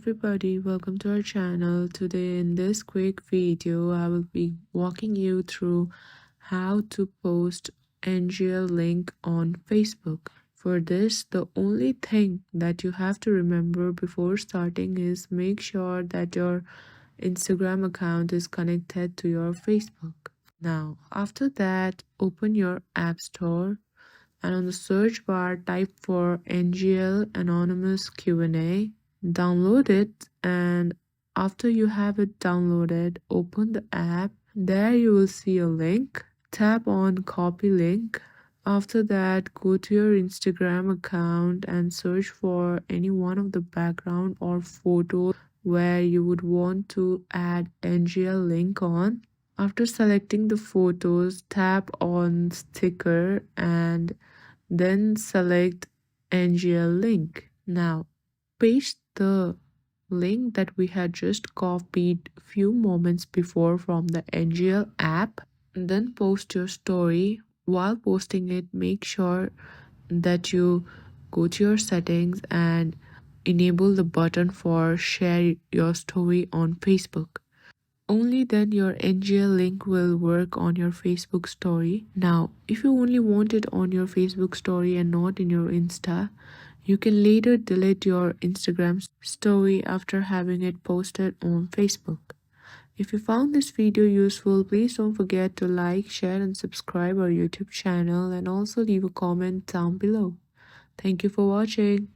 everybody, welcome to our channel. Today in this quick video I will be walking you through how to post NGL link on Facebook. For this, the only thing that you have to remember before starting is make sure that your Instagram account is connected to your Facebook. Now after that, open your app store and on the search bar type for NGL Anonymous Q&A. Download it, and after you have it downloaded, open the app. There you will see a link. Tap on copy link. After that, go to your Instagram account and search for any one of the background or photo where you would want to add NGL link on. After selecting the photos, tap on sticker and then select NGL link. Now paste the link that we had just copied few moments before from the NGL app, and then post your story. While posting it, make sure that you go to your settings and enable the button for share your story on Facebook. Only then your NGL link will work on your Facebook story. Now, if you only want it on your Facebook story and not in your Insta, you can later delete your Instagram story after having it posted on Facebook. If you found this video useful, please don't forget to like, share and subscribe our YouTube channel and also leave a comment down below. Thank you for watching.